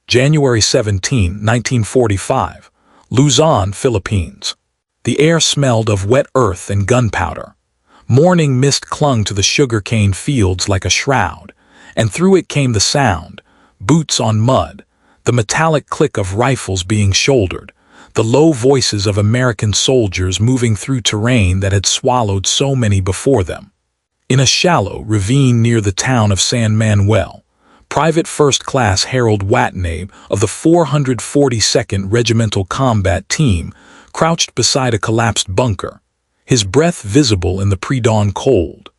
January 17, 1945, Luzon, Philippines. The air smelled of wet earth and gunpowder. Morning mist clung to the sugarcane fields like a shroud, and through it came the sound, boots on mud, the metallic click of rifles being shouldered, the low voices of American soldiers moving through terrain that had swallowed so many before them. In a shallow ravine near the town of San Manuel, Private First Class Harold Watanabe of the 442nd Regimental Combat Team crouched beside a collapsed bunker, his breath visible in the pre-dawn cold.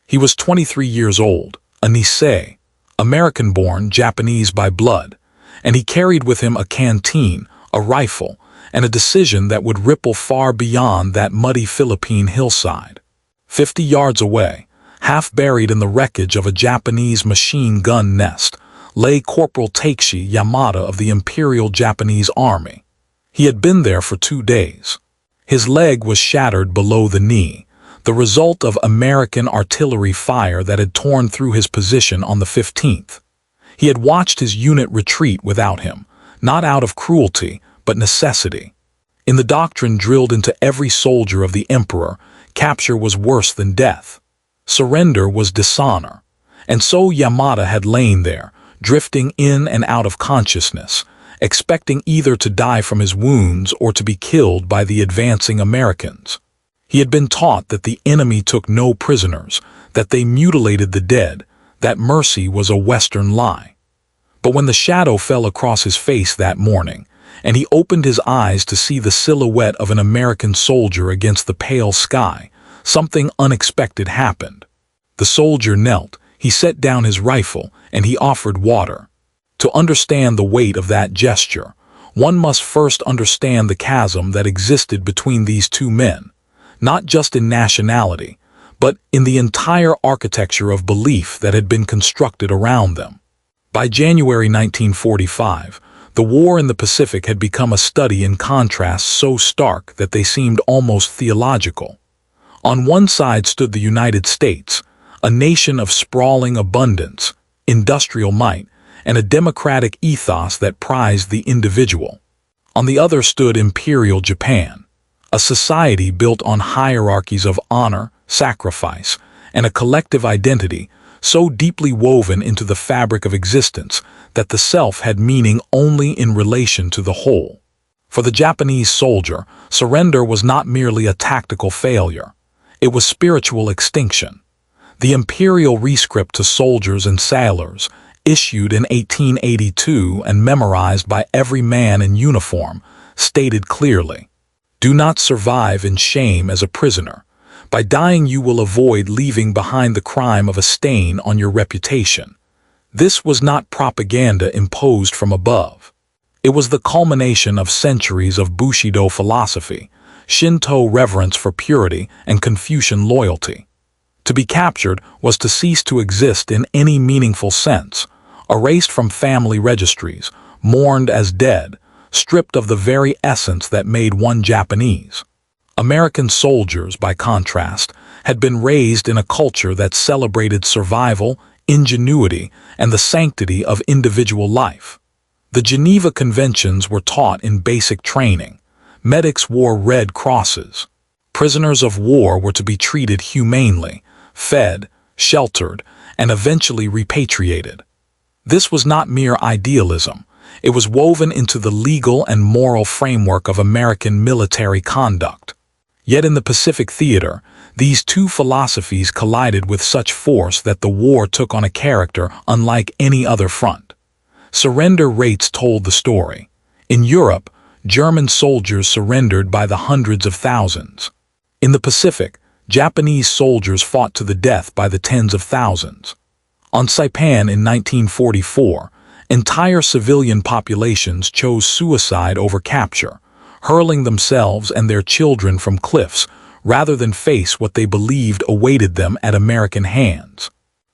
He was 23 years old, a Nisei, American-born, Japanese by blood, and he carried with him a canteen, a rifle, and a decision that would ripple far beyond that muddy Philippine hillside. 50 yards away, half buried in the wreckage of a Japanese machine gun nest, lay Corporal Takeshi Yamada of the Imperial Japanese Army. He had been there for 2 days. His leg was shattered below the knee, the result of American artillery fire that had torn through his position on the 15th. He had watched his unit retreat without him, not out of cruelty, but necessity. In the doctrine drilled into every soldier of the Emperor, capture was worse than death. Surrender was dishonor. And so Yamada had lain there, drifting in and out of consciousness, expecting either to die from his wounds or to be killed by the advancing Americans. He had been taught that the enemy took no prisoners, that they mutilated the dead, that mercy was a Western lie. But when the shadow fell across his face that morning, and he opened his eyes to see the silhouette of an American soldier against the pale sky, something unexpected happened. The soldier knelt, he set down his rifle, and he offered water. To understand the weight of that gesture, one must first understand the chasm that existed between these two men, not just in nationality, but in the entire architecture of belief that had been constructed around them. By January 1945, the war in the Pacific had become a study in contrasts so stark that they seemed almost theological. On one side stood the United States, a nation of sprawling abundance, industrial might, and a democratic ethos that prized the individual. On the other stood Imperial Japan, a society built on hierarchies of honor, sacrifice, and a collective identity so deeply woven into the fabric of existence that the self had meaning only in relation to the whole. For the Japanese soldier, surrender was not merely a tactical failure. It was spiritual extinction. The imperial rescript to soldiers and sailors, issued in 1882 and memorized by every man in uniform, stated clearly, "Do not survive in shame as a prisoner. By dying you will avoid leaving behind the crime of a stain on your reputation." This was not propaganda imposed from above. It was the culmination of centuries of Bushido philosophy, Shinto reverence for purity, and Confucian loyalty. To be captured was to cease to exist in any meaningful sense, erased from family registries, mourned as dead, stripped of the very essence that made one Japanese. American soldiers, by contrast, had been raised in a culture that celebrated survival, ingenuity, and the sanctity of individual life. The Geneva Conventions were taught in basic training. Medics wore red crosses. Prisoners of war were to be treated humanely, fed, sheltered, and eventually repatriated. This was not mere idealism. It was woven into the legal and moral framework of American military conduct. Yet in the Pacific theater, these two philosophies collided with such force that the war took on a character unlike any other front. Surrender rates told the story. In Europe, German soldiers surrendered by the hundreds of thousands. In the Pacific, Japanese soldiers fought to the death by the tens of thousands. On Saipan in 1944, entire civilian populations chose suicide over capture, hurling themselves and their children from cliffs rather than face what they believed awaited them at American hands.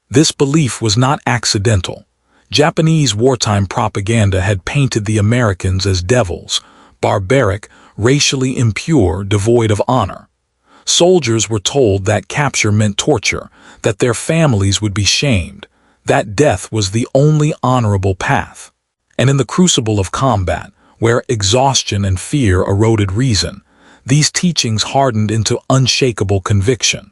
This belief was not accidental. Japanese wartime propaganda had painted the Americans as devils, barbaric, racially impure, devoid of honor. Soldiers were told that capture meant torture, that their families would be shamed, that death was the only honorable path. And in the crucible of combat, where exhaustion and fear eroded reason, these teachings hardened into unshakable conviction.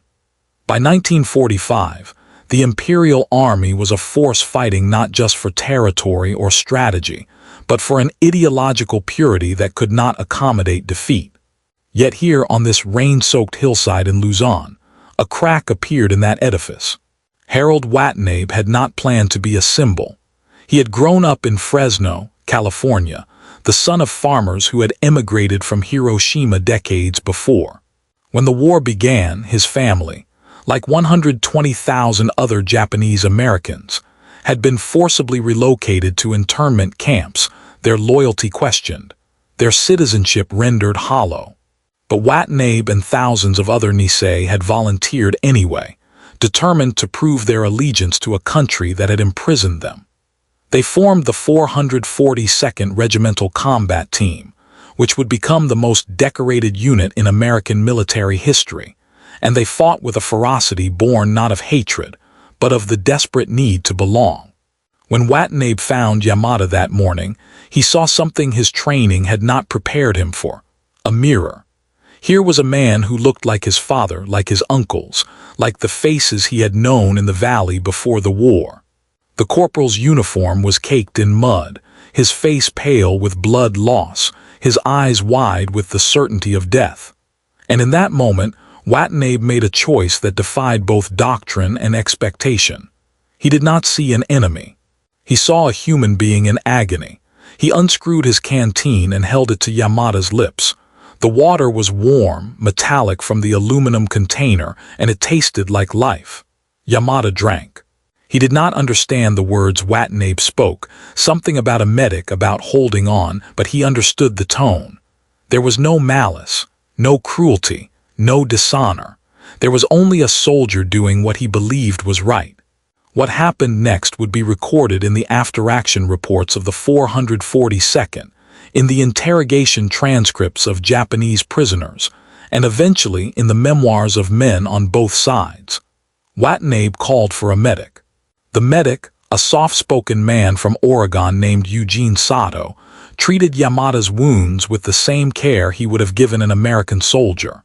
By 1945, the Imperial Army was a force fighting not just for territory or strategy, but for an ideological purity that could not accommodate defeat. Yet here on this rain-soaked hillside in Luzon, a crack appeared in that edifice. Harold Watanabe had not planned to be a symbol. He had grown up in Fresno, California, the son of farmers who had emigrated from Hiroshima decades before. When the war began, his family, like 120,000 other Japanese Americans, had been forcibly relocated to internment camps, their loyalty questioned, their citizenship rendered hollow. But Watanabe and thousands of other Nisei had volunteered anyway, determined to prove their allegiance to a country that had imprisoned them. They formed the 442nd Regimental Combat Team, which would become the most decorated unit in American military history, and they fought with a ferocity born not of hatred, but of the desperate need to belong. When Watanabe found Yamada that morning, he saw something his training had not prepared him for: a mirror. Here was a man who looked like his father, like his uncles, like the faces he had known in the valley before the war. The corporal's uniform was caked in mud, his face pale with blood loss, his eyes wide with the certainty of death. And in that moment, Watanabe made a choice that defied both doctrine and expectation. He did not see an enemy. He saw a human being in agony. He unscrewed his canteen and held it to Yamada's lips. The water was warm, metallic from the aluminum container, and it tasted like life. Yamada drank. He did not understand the words Watanabe spoke, something about a medic, about holding on, but he understood the tone. There was no malice, no cruelty, no dishonor. There was only a soldier doing what he believed was right. What happened next would be recorded in the after-action reports of the 442nd, in the interrogation transcripts of Japanese prisoners, and eventually in the memoirs of men on both sides. Watanabe called for a medic. The medic, a soft-spoken man from Oregon named Eugene Sato, treated Yamada's wounds with the same care he would have given an American soldier.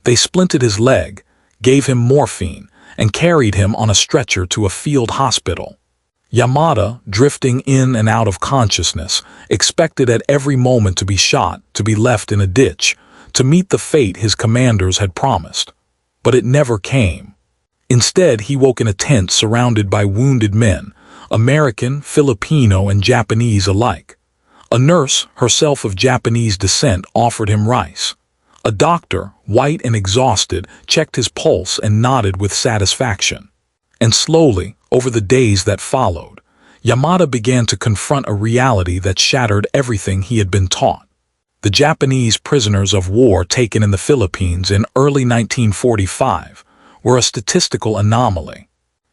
They splinted his leg, gave him morphine, and carried him on a stretcher to a field hospital. Yamada, drifting in and out of consciousness, expected at every moment to be shot, to be left in a ditch, to meet the fate his commanders had promised. But it never came. Instead, he woke in a tent surrounded by wounded men, American, Filipino, and Japanese alike. A nurse, herself of Japanese descent, offered him rice. A doctor, white and exhausted, checked his pulse and nodded with satisfaction. And slowly, over the days that followed, Yamada began to confront a reality that shattered everything he had been taught. The Japanese prisoners of war taken in the Philippines in early 1945 were a statistical anomaly.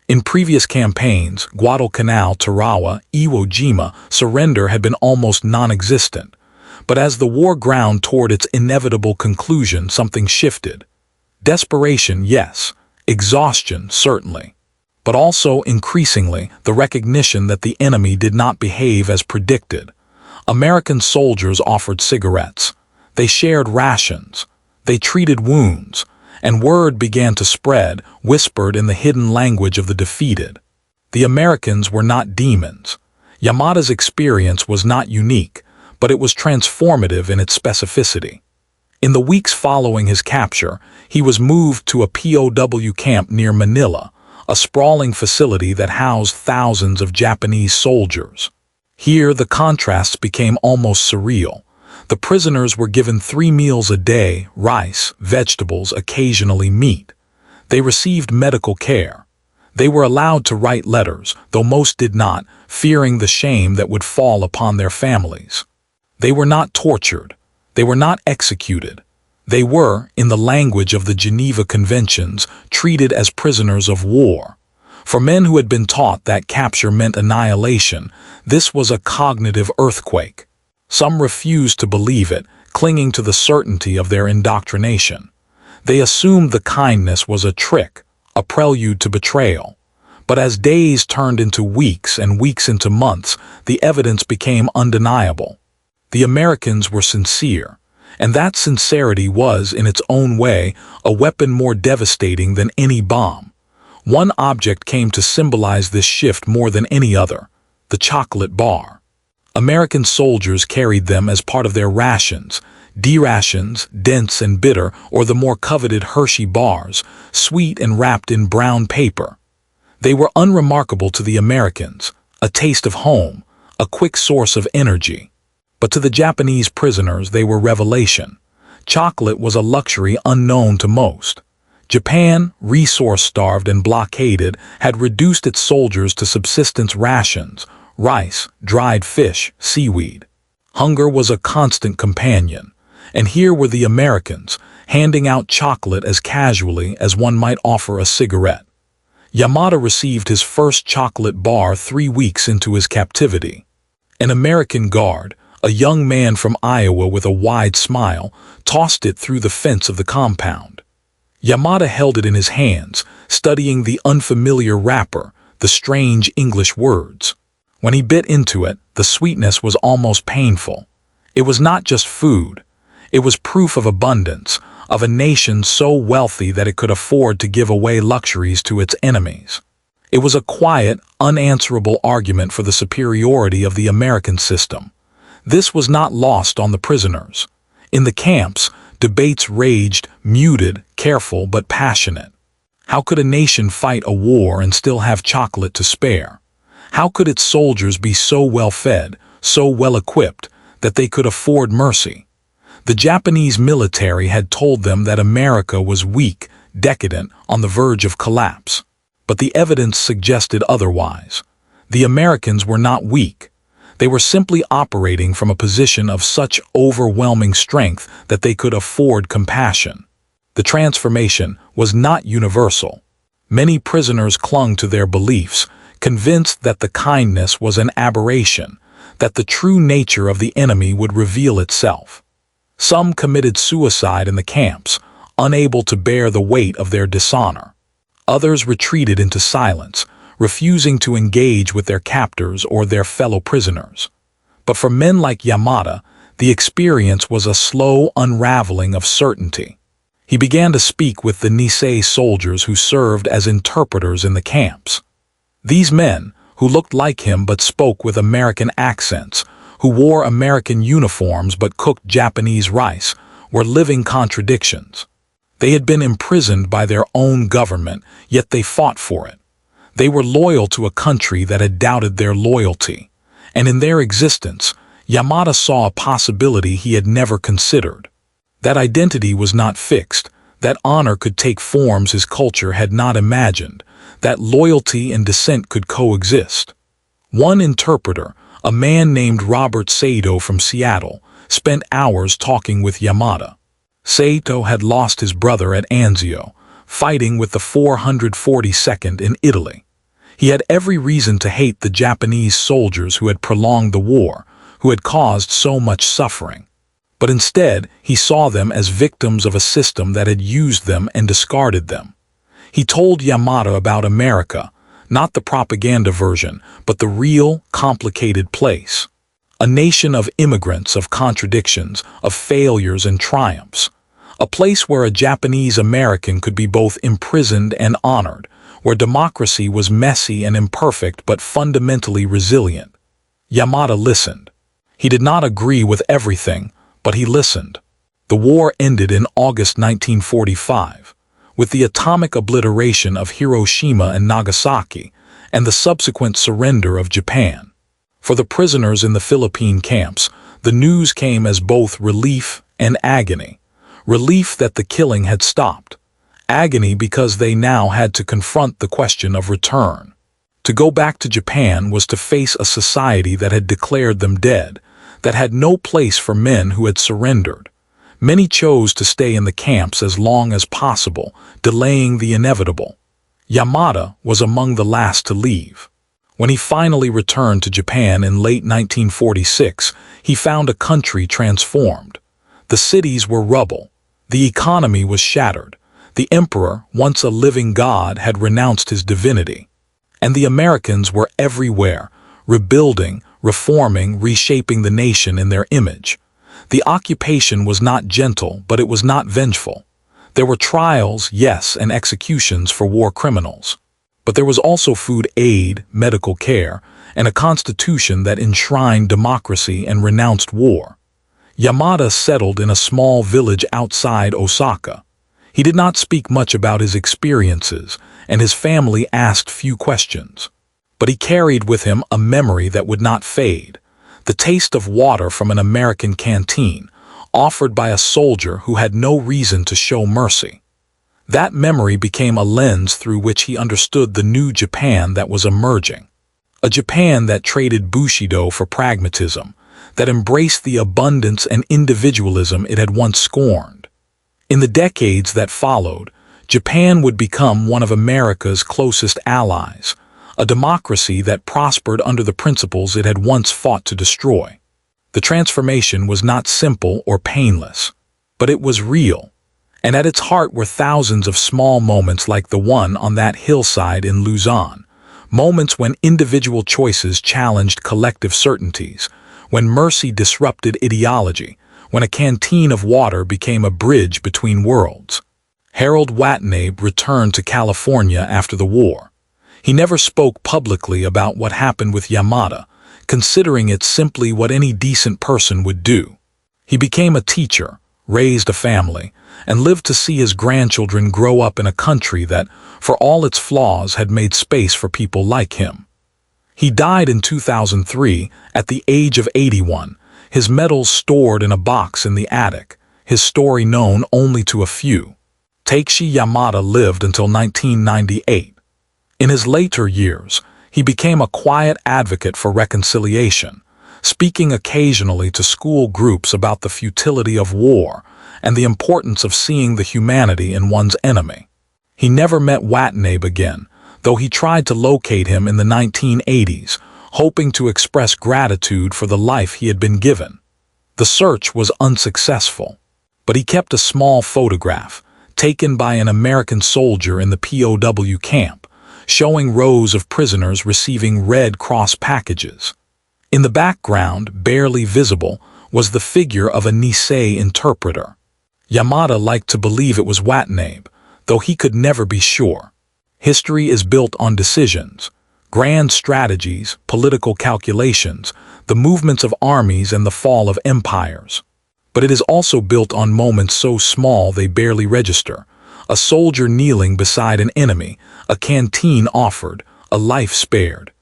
In previous campaigns, Guadalcanal, Tarawa, Iwo Jima, surrender had been almost non-existent. But as the war ground toward its inevitable conclusion, something shifted. Desperation, yes. Exhaustion, certainly. But also, increasingly, the recognition that the enemy did not behave as predicted. American soldiers offered cigarettes. They shared rations. They treated wounds. And word began to spread, whispered in the hidden language of the defeated. The Americans were not demons. Yamada's experience was not unique, but it was transformative in its specificity. In the weeks following his capture, he was moved to a POW camp near Manila, a sprawling facility that housed thousands of Japanese soldiers. Here, the contrasts became almost surreal. The prisoners were given 3 meals a day, rice, vegetables, occasionally meat. They received medical care. They were allowed to write letters, though most did not, fearing the shame that would fall upon their families. They were not tortured. They were not executed. They were, in the language of the Geneva Conventions, treated as prisoners of war. For men who had been taught that capture meant annihilation, this was a cognitive earthquake. Some refused to believe it, clinging to the certainty of their indoctrination. They assumed the kindness was a trick, a prelude to betrayal. But as days turned into weeks and weeks into months, the evidence became undeniable. The Americans were sincere, and that sincerity was, in its own way, a weapon more devastating than any bomb. One object came to symbolize this shift more than any other: the chocolate bar. American soldiers carried them as part of their rations, D-rations, dense and bitter, or the more coveted Hershey bars, sweet and wrapped in brown paper. They were unremarkable to the Americans, a taste of home, a quick source of energy. But to the Japanese prisoners they were revelation. Chocolate was a luxury unknown to most. Japan, resource-starved and blockaded, had reduced its soldiers to subsistence rations: rice, dried fish, seaweed. Hunger was a constant companion, and here were the Americans, handing out chocolate as casually as one might offer a cigarette. Yamada received his first chocolate bar 3 weeks into his captivity. An American guard, a young man from Iowa with a wide smile, tossed it through the fence of the compound. Yamada held it in his hands, studying the unfamiliar wrapper, the strange English words. When he bit into it, the sweetness was almost painful. It was not just food. It was proof of abundance, of a nation so wealthy that it could afford to give away luxuries to its enemies. It was a quiet, unanswerable argument for the superiority of the American system. This was not lost on the prisoners. In the camps, debates raged, muted, careful but passionate. How could a nation fight a war and still have chocolate to spare? How could its soldiers be so well fed, so well equipped, that they could afford mercy? The Japanese military had told them that America was weak, decadent, on the verge of collapse. But the evidence suggested otherwise. The Americans were not weak. They were simply operating from a position of such overwhelming strength that they could afford compassion. The transformation was not universal. Many prisoners clung to their beliefs, convinced that the kindness was an aberration, that the true nature of the enemy would reveal itself. Some committed suicide in the camps, unable to bear the weight of their dishonor. Others retreated into silence, refusing to engage with their captors or their fellow prisoners. But for men like Yamada, the experience was a slow unraveling of certainty. He began to speak with the Nisei soldiers who served as interpreters in the camps. These men, who looked like him but spoke with American accents, who wore American uniforms but cooked Japanese rice, were living contradictions. They had been imprisoned by their own government, yet they fought for it. They were loyal to a country that had doubted their loyalty, and in their existence, Yamada saw a possibility he had never considered. That identity was not fixed, that honor could take forms his culture had not imagined, that loyalty and dissent could coexist. One interpreter, a man named Robert Saito from Seattle, spent hours talking with Yamada. Saito had lost his brother at Anzio, fighting with the 442nd in Italy. He had every reason to hate the Japanese soldiers who had prolonged the war, who had caused so much suffering. But instead, he saw them as victims of a system that had used them and discarded them. He told Yamada about America, not the propaganda version, but the real, complicated place. A nation of immigrants, of contradictions, of failures and triumphs. A place where a Japanese American could be both imprisoned and honored, where democracy was messy and imperfect but fundamentally resilient. Yamada listened. He did not agree with everything, but he listened. The war ended in August 1945. With the atomic obliteration of Hiroshima and Nagasaki, and the subsequent surrender of Japan. For the prisoners in the Philippine camps, the news came as both relief and agony. Relief that the killing had stopped. Agony because they now had to confront the question of return. To go back to Japan was to face a society that had declared them dead, that had no place for men who had surrendered. Many chose to stay in the camps as long as possible, delaying the inevitable. Yamada was among the last to leave. When he finally returned to Japan in late 1946, he found a country transformed. The cities were rubble. The economy was shattered. The emperor, once a living god, had renounced his divinity. And the Americans were everywhere, rebuilding, reforming, reshaping the nation in their image. The occupation was not gentle, but it was not vengeful. There were trials, yes, and executions for war criminals. But there was also food aid, medical care, and a constitution that enshrined democracy and renounced war. Yamada settled in a small village outside Osaka. He did not speak much about his experiences, and his family asked few questions. But he carried with him a memory that would not fade, the taste of water from an American canteen, offered by a soldier who had no reason to show mercy. That memory became a lens through which he understood the new Japan that was emerging. A Japan that traded Bushido for pragmatism, that embraced the abundance and individualism it had once scorned. In the decades that followed, Japan would become one of America's closest allies, a democracy that prospered under the principles it had once fought to destroy. The transformation was not simple or painless, but it was real, and at its heart were thousands of small moments like the one on that hillside in Luzon, moments when individual choices challenged collective certainties, when mercy disrupted ideology, when a canteen of water became a bridge between worlds. Harold Watanabe returned to California after the war. He never spoke publicly about what happened with Yamada, considering it simply what any decent person would do. He became a teacher, raised a family, and lived to see his grandchildren grow up in a country that, for all its flaws, had made space for people like him. He died in 2003 at the age of 81, his medals stored in a box in the attic, his story known only to a few. Takeshi Yamada lived until 1998. In his later years, he became a quiet advocate for reconciliation, speaking occasionally to school groups about the futility of war and the importance of seeing the humanity in one's enemy. He never met Watanabe again, though he tried to locate him in the 1980s, hoping to express gratitude for the life he had been given. The search was unsuccessful, but he kept a small photograph, taken by an American soldier in the POW camp, showing rows of prisoners receiving Red Cross packages. In the background, barely visible, was the figure of a Nisei interpreter. Yamada liked to believe it was Watanabe, though he could never be sure. History is built on decisions, grand strategies, political calculations, the movements of armies and the fall of empires. But it is also built on moments so small they barely register. A soldier kneeling beside an enemy, a canteen offered, a life spared.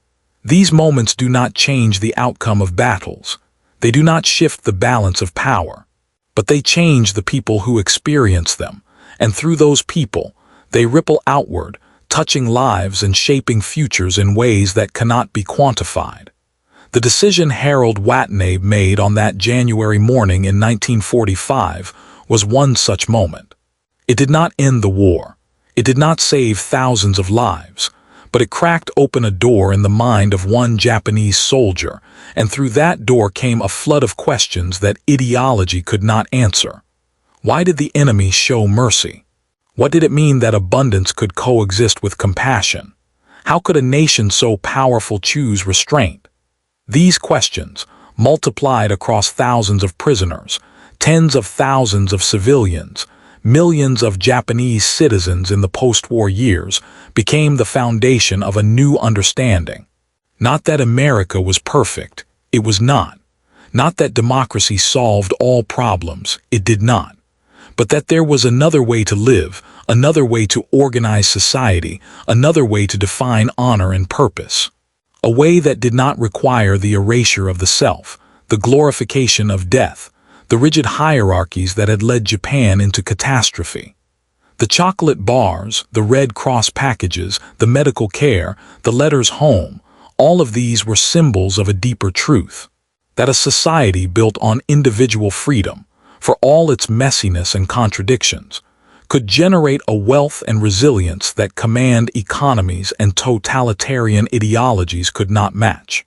These moments do not change the outcome of battles. They do not shift the balance of power. But they change the people who experience them, and through those people, they ripple outward, touching lives and shaping futures in ways that cannot be quantified. The decision Harold Watanabe made on that January morning in 1945 was one such moment. It did not end the war. It did not save thousands of lives, but it cracked open a door in the mind of one Japanese soldier, and through that door came a flood of questions that ideology could not answer. Why did the enemy show mercy? What did it mean that abundance could coexist with compassion? How could a nation so powerful choose restraint? These questions, multiplied across thousands of prisoners, tens of thousands of civilians, millions of Japanese citizens in the post-war years, became the foundation of a new understanding. Not that America was perfect, it was not. Not that democracy solved all problems, it did not. But that there was another way to live, another way to organize society, another way to define honor and purpose. A way that did not require the erasure of the self, the glorification of death, the rigid hierarchies that had led Japan into catastrophe. The chocolate bars, the Red Cross packages, the medical care, the letters home, all of these were symbols of a deeper truth. That a society built on individual freedom, for all its messiness and contradictions, could generate a wealth and resilience that command economies and totalitarian ideologies could not match.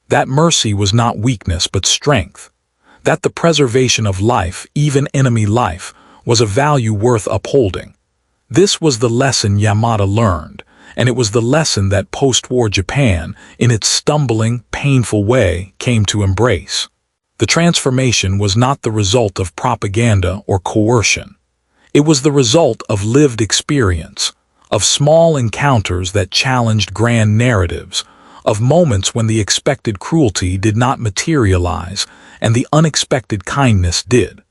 That mercy was not weakness but strength. That the preservation of life, even enemy life, was a value worth upholding. This was the lesson Yamada learned, and it was the lesson that post-war Japan, in its stumbling, painful way, came to embrace. The transformation was not the result of propaganda or coercion. It was the result of lived experience, of small encounters that challenged grand narratives, of moments when the expected cruelty did not materialize and the unexpected kindness did.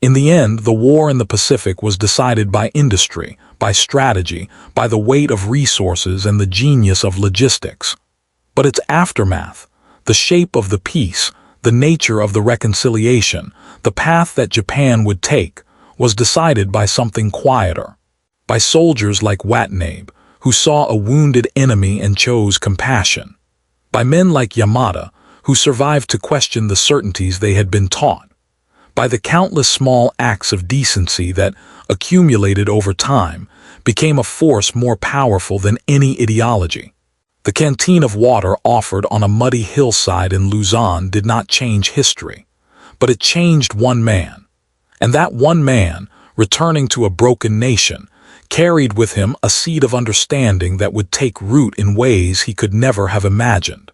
In the end, the war in the Pacific was decided by industry, by strategy, by the weight of resources and the genius of logistics. But its aftermath, the shape of the peace, the nature of the reconciliation, the path that Japan would take, was decided by something quieter. By soldiers like Watanabe, who saw a wounded enemy and chose compassion. By men like Yamada, who survived to question the certainties they had been taught. By the countless small acts of decency that, accumulated over time, became a force more powerful than any ideology. The canteen of water offered on a muddy hillside in Luzon did not change history, but it changed one man. And that one man, returning to a broken nation, carried with him a seed of understanding that would take root in ways he could never have imagined.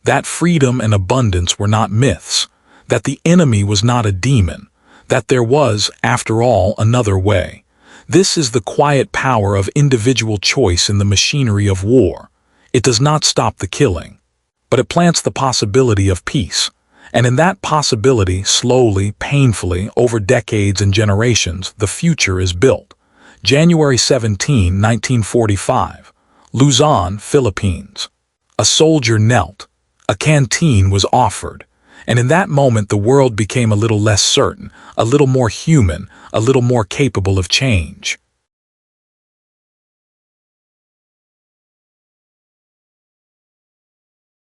That freedom and abundance were not myths, that the enemy was not a demon, that there was, after all, another way. This is the quiet power of individual choice in the machinery of war. It does not stop the killing, but it plants the possibility of peace. And in that possibility, slowly, painfully, over decades and generations, the future is built. January 17, 1945, Luzon, Philippines. A soldier knelt. A canteen was offered. And in that moment the world became a little less certain, a little more human, a little more capable of change.